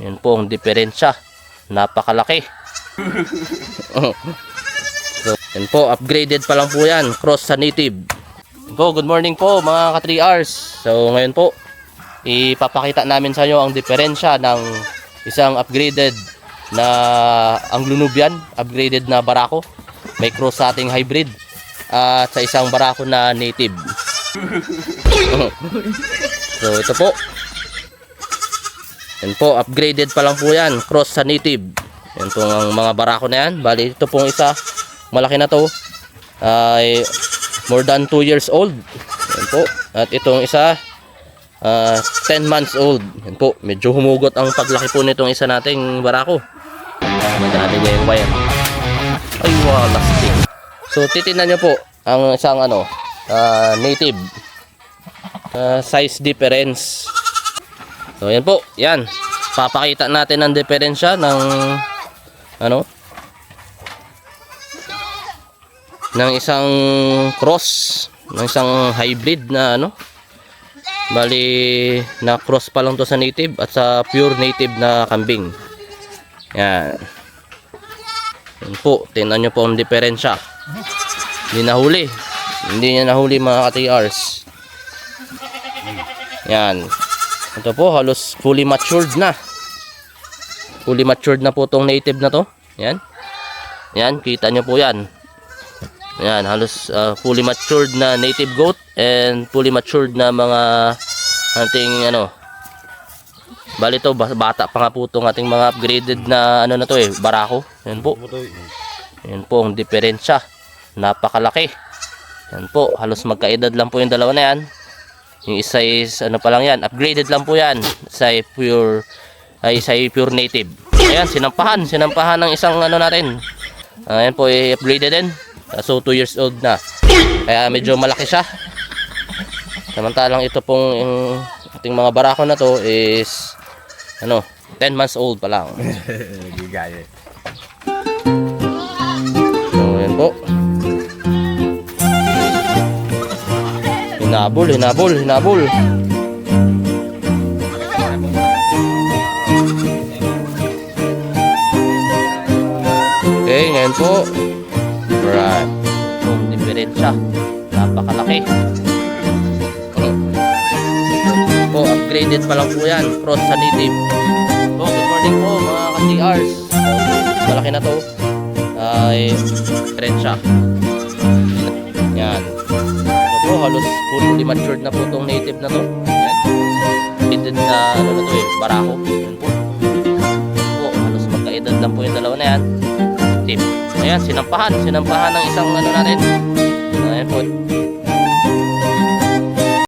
Yan po ang diferensya. Napakalaki. So, yan po, upgraded pa lang po yan. Cross sa native. Po, good morning po mga ka 3 hours. So ngayon po, ipapakita namin sa inyo ang diferensya ng isang upgraded na Anglo-Nubian, upgraded na Barako. May cross sa ating hybrid at sa isang Barako na native. So ito po. Yan po, upgraded pa lang po yan. Cross sa native. Yan po ang mga Barako na yan. Bali ito pong isa, malaki na to, ay more than 2 years old. Yan po. At itong isa 10 months old. Yan po. Medyo humugot ang paglaki po nitong isa nating Barako. Natin niya yung wire. Ay, lasting. So titingnan nyo po ang isang native size difference. So yan po. Yan. Papakita natin ang diferensya ng ng isang cross, ng isang hybrid na bali na cross pa lang to sa native at sa pure native na kambing. Yan. Yan po, tingnan nyo po ang diferensya. Hindi nahuli. Hindi niya nahuli mga ka-TRs. Yan. Ito po, halos fully matured na. Fully matured na po tong native na to. Yan. Yan, kita nyo po yan. Yan, halos fully matured na native goat and fully matured na mga ating bali to bata pa nga po itong ating mga upgraded na Barako. Yan po. Yan po ang diferensya. Napakalaki. Yan po, halos magkaedad lang po yung dalawa na yan. Yung isa is pa lang yan, upgraded lang po yan sa pure native. Ayan, sinampahan ng isang natin. Ayan po, upgraded din. So 2 years old na. Kaya medyo malaki siya. Samantalang ito pong ating mga Barako na to is 10 months old pa lang. So ayan po. Hinabol. Okay, ngayon po. Alright. So, diferensya. Napakalaki. Po, upgraded pa lang po yan. Cross sa native. So, good morning po mga ka-TRs. So, malaki na to. Ay, diferensya. Yan. Ito po, halos fully matured na po itong native na to. Yan. Upgraded na Barako. Yan po. Po, halos magkaedad lang po yung dalawa na yan. Ayan, sinampahan ng isang natin